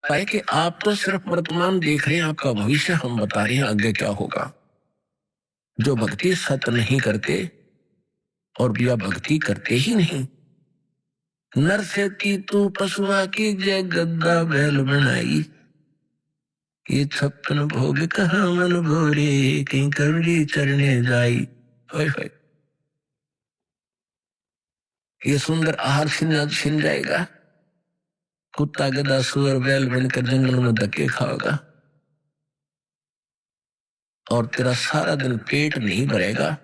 है कि आप तो सिर्फ वर्तमान देख रहे हैं, आपका भविष्य हम बता रहे हैं आगे क्या होगा। जो भक्ति सत नहीं करते और बिया भक्ति करते ही नहीं। नर से तू पशुआ की जय गद्दा बैल बनाई, ये छप्पन भोग कहाँ मन भोरे, कहीं कवड़ी चरने जाई। होय होय, ये सुंदर आहार छिन जाएगा। कुत्ता गधा सुअर बैल बनकर जंगल में धक्के खाओगा और तेरा सारा दिन पेट नहीं भरेगा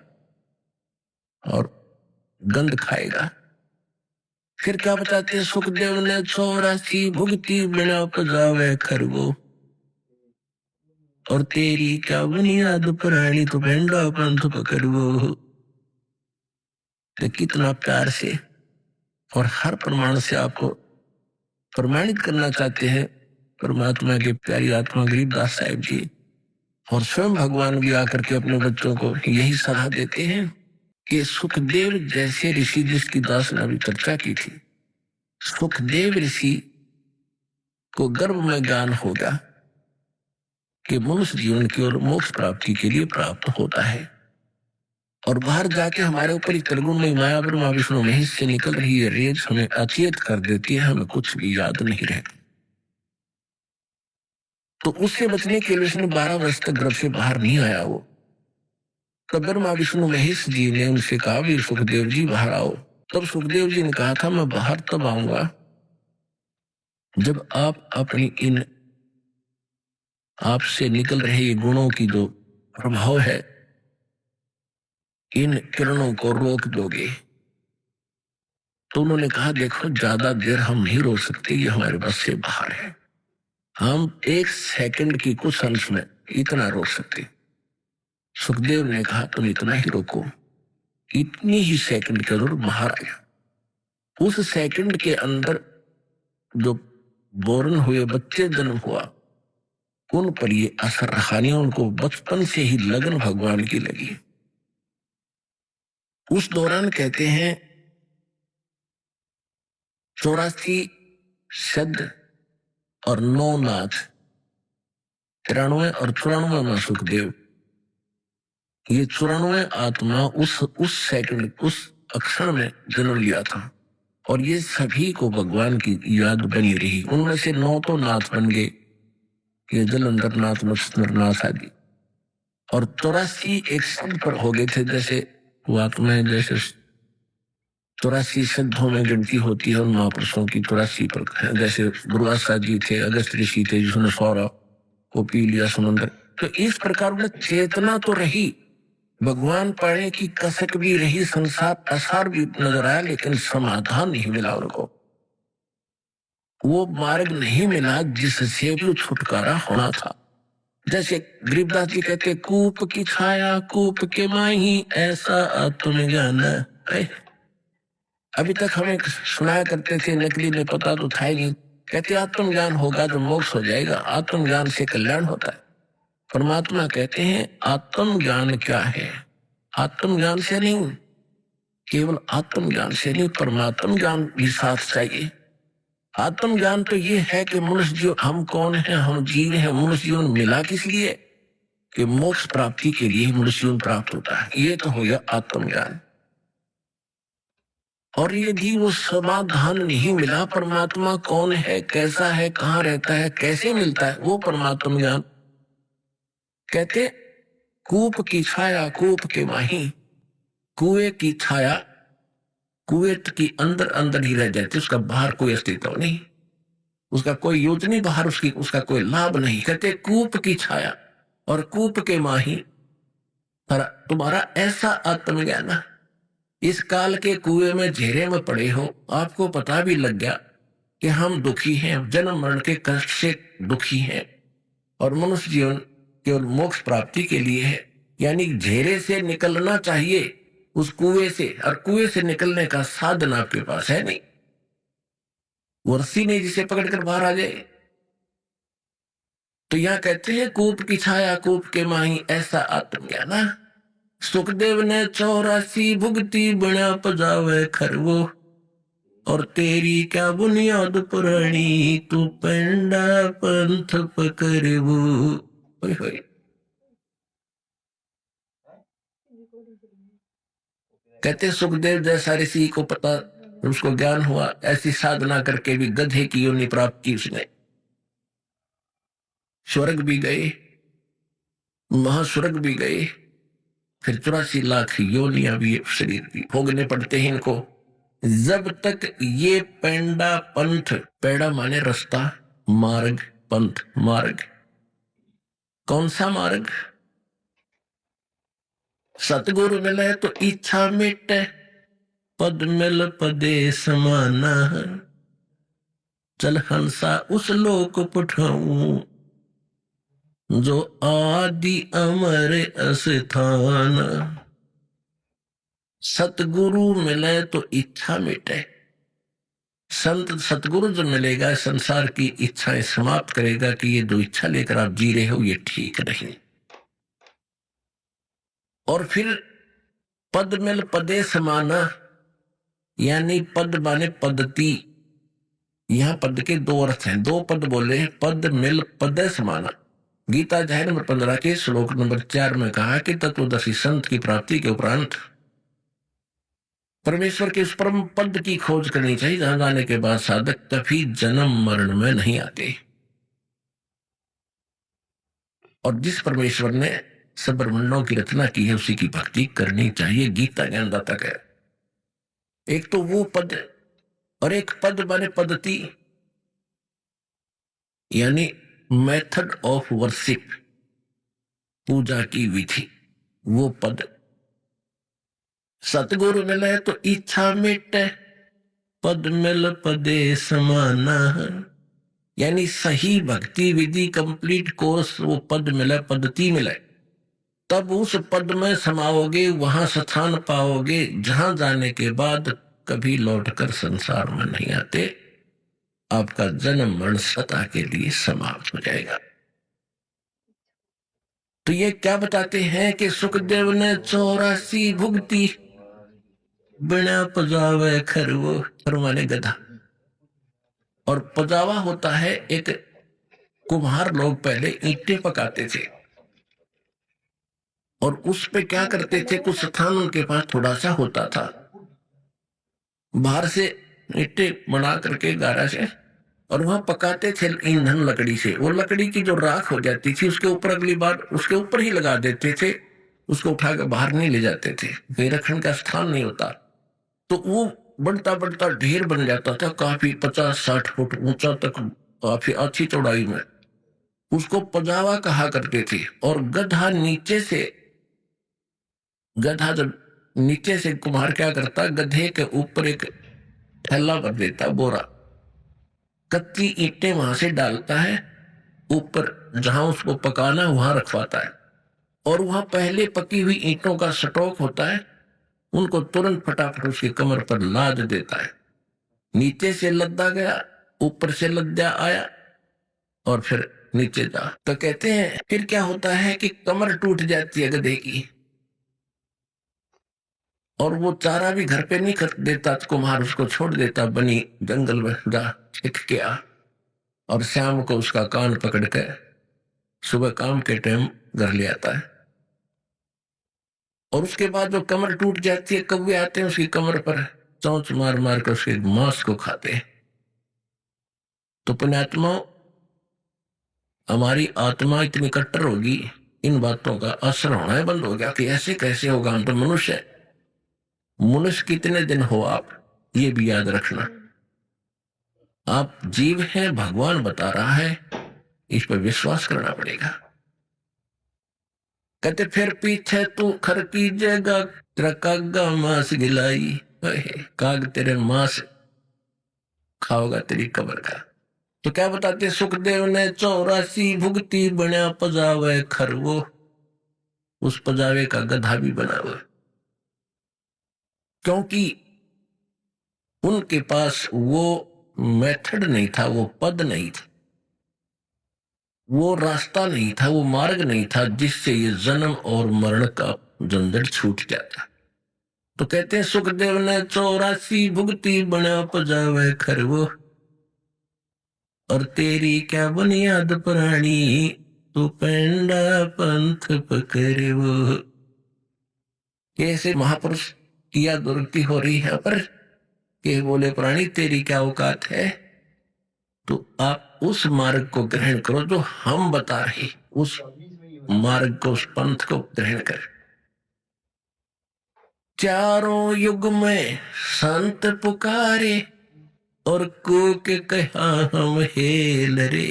और गंध खाएगा। फिर क्या बताते हैं, सुखदेव ने 84 भुगती बिना पजावे खरगो, और तेरी क्या बुनियाद पुरानी तो भेंडा पंथ पकड़ो। तो कितना प्यार से और हर प्रमाण से आपको प्रमाणित करना चाहते हैं परमात्मा के प्यारी आत्मा गरीबदास साहिब जी। और स्वयं भगवान भी आकर के अपने बच्चों को यही सलाह देते हैं कि सुखदेव जैसे ऋषि, जिसकी दास ने अभी चर्चा की थी, सुखदेव ऋषि को गर्भ में ज्ञान होगा कि मनुष्य जीवन की ओर मोक्ष प्राप्ति के लिए प्राप्त होता है। और बाहर जाके हमारे ऊपर त्रिगुण में माया ब्रह्मा विष्णु महेश से निकल रही है रेत हमें अचेत कर देती है, हमें कुछ भी याद नहीं रहता। तो उससे बचने के लिए उसने 12 वर्ष तक गर्भ से बाहर नहीं आया। वो तब ब्रह्मा विष्णु महेश जी ने उनसे कहा, भी सुखदेव जी बाहर आओ। तब सुखदेव जी ने कहा था, मैं बाहर तब आऊंगा जब आप अपनी इन आपसे निकल रहे गुणों की जो प्रभाव है, इन किरणों को रोक दोगे। तो उन्होंने कहा, देखो ज्यादा देर हम नहीं रोक सकते, ये हमारे बस से बाहर है। हम 1 सेकंड की कुछ अंश में इतना रोक सकते। सुखदेव ने कहा, तुम इतना ही रोको। इतनी ही सेकंड के अंदर बाहर आया। उस सेकंड के अंदर जो बोरन हुए बच्चे जन्म हुआ, उन पर ये असर रखा नहीं। उनको बचपन से ही लगन भगवान की लगी। उस दौरान कहते हैं 84 शब्द और 9 नाथ, 93 और 94 में सुखदेव, ये 94 आत्मा उस सेकंड, उस अक्षर में जन्म लिया था। और ये सभी को भगवान की याद बनी रही। उनमें से 9 तो नाथ बन गए, ये जलंधर नाथ, मत्स्येंद्र नाथ आदि। और 84 एक शब्द पर हो गए थे, जैसे वो आत्माएं जैसे 84 शब्दों में गिनती होती है उन महापुरुषों की 84 पर। जैसे दुर्वासा जी थे, अगस्त ऋषि थे जिसने 16 को पी लिया समुद्र। तो इस प्रकार में चेतना तो रही, भगवान पाने की कसक भी रही, संसार असार भी नजर आया, लेकिन समाधान नहीं मिला उनको। वो मार्ग नहीं मिला जिससे भी छुटकारा होना था। जैसे गरीबदास जी कहते, कूप की छाया कूप के माही, ऐसा आत्मज्ञान है। अभी तक हमें सुनाया करते थे, नकली में पता तो था ही नहीं। कहते आत्मज्ञान होगा तो मोक्ष हो जाएगा, आत्मज्ञान से कल्याण होता है। परमात्मा कहते हैं आत्मज्ञान क्या है? आत्मज्ञान से नहीं, केवल आत्मज्ञान से नहीं, परमात्म ज्ञान भी साथ चाहिए। आत्मज्ञान तो ये है कि मनुष्य जीवन, हम कौन है, हम जीव हैं। मनुष्य जीवन मिला किस लिए? कि मोक्ष प्राप्ति के लिए मनुष्य जीवन प्राप्त होता है। ये तो हो गया आत्मज्ञान। और यदि वो समाधान नहीं मिला, परमात्मा कौन है, कैसा है, कहाँ रहता है, कैसे मिलता है, वो परमात्मा ज्ञान। कहते कूप की छाया कूप के माही, कुएं की छाया कुएं की अंदर अंदर ही रह जाती, उसका बाहर कोई अस्तित्व नहीं, उसका कोई यूज नहीं बाहर, उसका कोई लाभ नहीं। कहते कूप की छाया और कूप के माही, तुम्हारा ऐसा आत्मज्ञान, इस काल के कुएं में घेरे में पड़े हो, आपको पता भी लग गया कि हम दुखी हैं, जन्म मरण के कष्ट से दुखी हैं, और मनुष्य जीवन केवल मोक्ष प्राप्ति के लिए है। यानी घेरे से निकलना चाहिए उस कुएं से, और कुएं से निकलने का साधन आपके पास है नहीं, वर्षी नहीं जिसे पकड़कर बाहर आ जाए। तो यहां कहते हैं कूप की छाया कूप के माही, ऐसा आत्मज्ञान। सुखदेव ने 84 भुगती बिना पजावे खरगो। और तेरी क्या बुनियाद पुरानी, तू पेंडा पंथ पकड़बू। होय होय। कहते सुखदेव जैसा ऋषि को पता, उसको ज्ञान हुआ, ऐसी साधना करके भी गधे की योनि प्राप्त की उसने। स्वर्ग भी गए, महास्वर्ग भी गए, फिर 84 लाख योनियां भी शरीर भी भोगने पड़ते हैं इनको, जब तक ये पेंडा पंथ, पेड़ा माने रास्ता, मार्ग, पंथ मार्ग, कौन सा मार्ग? सतगुरु मिले तो इच्छा मिटे, पद मिल पदे समाना, चल हंसा उस लोक पठाऊं, जो आदि अमर अस्थान। सतगुरु मिले तो इच्छा मिटे। संत सतगुरु जो मिलेगा संसार की इच्छाएं समाप्त करेगा कि ये जो इच्छा लेकर आप जी रहे हो ये ठीक नहीं। और फिर पद मिल पदे समाना, यानी पद माने पद्धति। यहां पद के दो अर्थ हैं, दो पद बोले, पद मिल पदे समाना। गीता अध्याय नंबर 15 के श्लोक नंबर 4 में कहा कि तत्वदर्शी संत की प्राप्ति के उपरांत परमेश्वर के उस परम पद की खोज करनी चाहिए जहां जाने के बाद साधक कभी जन्म मरण में नहीं आते। और जिस परमेश्वर ने सब ब्रह्मांडों की रचना की है उसी की भक्ति करनी चाहिए, गीता ज्ञानदाता है। एक तो वो पद, और एक पद माने पद्धति, यानी मेथड ऑफ वर्शिप, पूजा की विधि, वो पद। सतगुरु मिले तो इच्छा मिटे, पद मिल पदे समाना, यानी सही भक्ति विधि कंप्लीट कोर्स, वो पद मिले, पद्धति मिले, तब उस पद में समाओगे, वहां स्थान पाओगे जहां जाने के बाद कभी लौटकर संसार में नहीं आते। आपका जन्म मरण सदा के लिए समाप्त हो जाएगा। तो ये क्या बताते हैं कि सुखदेव ने 84 भुगती, बिना पजावे खरवो, खर माने गधा। और पजावा होता है, एक कुम्हार लोग पहले ईंटें पकाते थे और उस पे क्या करते थे, कुछ स्थान उनके पास थोड़ा सा होता था, बाहर से ईंटें बना करके गारा से, और वहां पकाते थे ईंधन लकड़ी से। वो लकड़ी की जो राख हो जाती थी उसके ऊपर अगली बार उसके ऊपर ही लगा देते थे, उसको उठाकर बाहर नहीं ले जाते थे, कहीं रखने का स्थान नहीं होता। तो वो बढ़ता बढ़ता ढेर बन जाता था, काफी 50-60 फुट ऊंचा तक, काफी अच्छी चौड़ाई में। उसको पजावा कहा करते थे। और गधा नीचे से, गधा जब नीचे से कुम्हार क्या करता, गधे के ऊपर एक थैला भर देता, बोरा, कच्ची ईंटें वहां से डालता है ऊपर, जहां उसको पकाना वहां रखवाता है, और वहां पहले पकी हुई ईंटों का स्टॉक होता है, उनको तुरंत फटाफट उसकी कमर पर लाद देता है। नीचे से लद्दा गया, ऊपर से लद्दा आया, और फिर नीचे जा। तो कहते हैं फिर क्या होता है कि कमर टूट जाती है गधे की, और वो चारा भी घर पे नहीं कर देता, कुम्हार उसको छोड़ देता, बनी जंगल में जा छिक के आ, और शाम को उसका कान पकड़ के सुबह काम के टाइम घर ले आता है। और उसके बाद जो कमर टूट जाती है, कौवे आते हैं उसकी कमर पर चोंच मार मार कर उसके मांस को खाते हैं। तो पुण्यात्मा, हमारी आत्मा इतनी कट्टर होगी, इन बातों का असर होना ही बंद हो गया कि ऐसे कैसे होगा, हम तो मनुष्य है। मनुष्य कितने दिन हो आप, ये भी याद रखना। आप जीव हैं, भगवान बता रहा है, इस पर विश्वास करना पड़ेगा। कहते फिर पीछे तू खर की जगह, तेरा कागा मांस गिलाई, काग तेरे मांस खाओगा तेरी कब्र का। तो क्या बताते सुखदेव ने 84 भुगती, बना पजावे खरवो, उस पजावे का गधा भी बना हुआ, क्योंकि उनके पास वो मेथड नहीं था, वो पद नहीं था, वो रास्ता नहीं था, वो मार्ग नहीं था जिससे ये जन्म और मरण का झंझट छूट जाता। तो कहते हैं सुखदेव ने 84 भुगती बना पजावे खरवो, और तेरी क्या बुनियाद पुरानी, तू पेंडा पंथ पकड़े वो। कैसे महापुरुष किया दुर्गति हो रही है पर के बोले प्राणी तेरी क्या औकात है, तो आप उस मार्ग को ग्रहण करो जो हम बता रहे, उस मार्ग को, उस पंथ को ग्रहण कर। चारों युग में संत पुकारे, और कूक कहा हम हेल रे,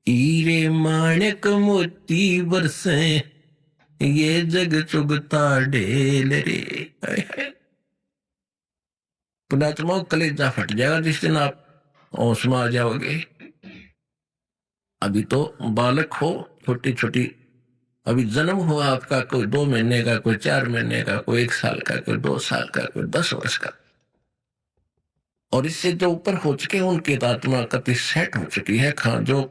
हीरे माणिक मोती बरसे, ये जग चुगता ढेल रे। पुणात्मा कलेजा फट जाएगा जिस दिन आप होश में आ जाओगे। अभी तो बालक हो, छोटी छोटी, अभी जन्म हुआ आपका, कोई 2 महीने का, कोई 4 महीने का, कोई 1 साल का, कोई 2 साल का, कोई 10 वर्ष का, और इससे जो ऊपर हो चुके हैं उनकी आत्मा कति सेट हो चुकी है। खां जो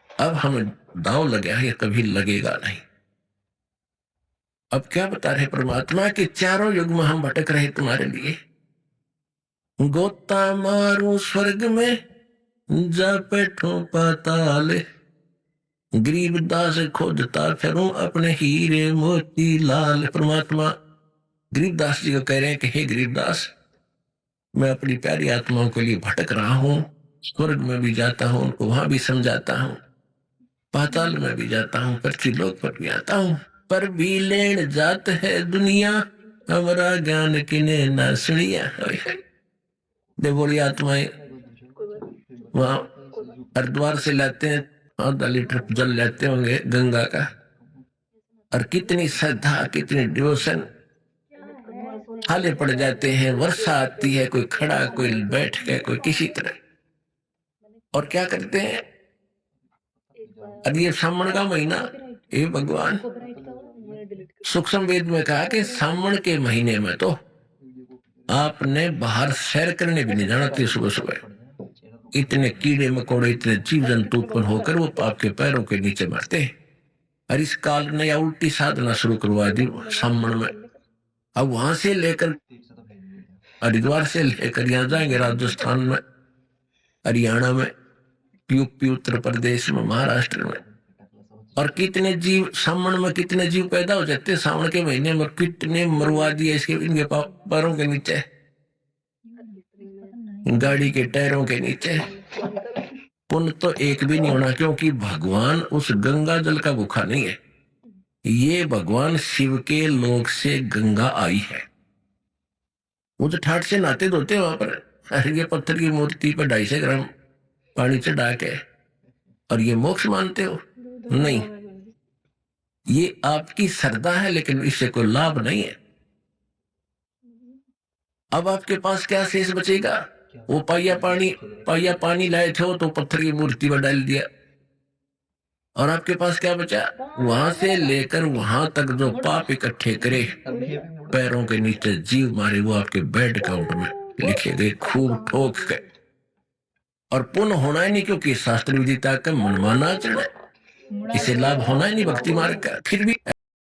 अब हमें दांव लगा है, कभी लगेगा नहीं। अब क्या बता रहे परमात्मा कि चारों युग में हम भटक रहे तुम्हारे लिए, गोता मारू स्वर्ग में, जा बैठो पाताल, गरीबदास खोजता फिरूं अपने हीरे मोती लाल। परमात्मा गरीबदास जी को कह रहे हैं कि हे गरीबदास, मैं अपनी प्यारी आत्माओं के लिए भटक रहा हूं, स्वर्ग में भी जाता हूं, उनको वहां भी समझाता हूं, पाताल में भी जाता हूं, पृथ्वी लोक पर भी आता हूं, पर भी लेन जात है दुनिया, हमारा ज्ञान किने ना सुनिया। बोली आत्माएं वहां हरिद्वार से लाते हैं 8 लीटर जल लेते होंगे गंगा का, और कितनी श्रद्धा, कितनी डिवोशन, हाले पड़ जाते हैं, वर्षा आती है, कोई खड़ा, कोई बैठ के, कोई किसी तरह, और क्या करते हैं। अब ये सावन का महीना, हे भगवान, सूक्ष्म वेद में कहा कि सावन के महीने में तो आपने बाहर सैर करने भी नहीं जाना थी। सुबह सुबह इतने कीड़े मकोड़े, इतने जीव जंतु उत्पन्न होकर वो आपके पैरों के नीचे मरते हैं। और इस काल ने या उल्टी साधना शुरू करवा दी सावन में। अब वहां से लेकर हरिद्वार से लेकर यहाँ जाएंगे राजस्थान में, हरियाणा में, यूपी, उत्तर प्रदेश में, महाराष्ट्र में, और कितने जीव सावन में, कितने जीव पैदा हो जाते हैं सावन के महीने में, कितने मरवा दिए इसके, इनके पैरों के नीचे, गाड़ी के टायरों के नीचे। पुण्य तो एक भी नहीं होना, क्योंकि भगवान उस गंगा जल का भूखा नहीं है। ये भगवान शिव के लोक से गंगा आई है, वो तो ठाट से नहाते धोते वहां पर, ये पत्थर की मूर्ति पर 250 ग्राम पानी चढ़ा के, और ये मोक्ष मानते हो? नहीं, ये आपकी श्रद्धा है, लेकिन इससे कोई लाभ नहीं है। अब आपके पास क्या शेष बचेगा? वो पाइया पानी लाए थे, तो पत्थर की मूर्ति में डाल दिया, और आपके पास क्या बचा? वहां से लेकर वहां तक जो पाप इकट्ठे करे, पैरों के नीचे जीव मारे, वो आपके बैड अकाउंट में लिखे गए, खूब ठोक के। और पुण्य होना ही नहीं, क्योंकि शास्त्र विदिता का मनमाना चढ़ा, इसे लाभ होना ही नहीं भक्ति मार्ग का। फिर भी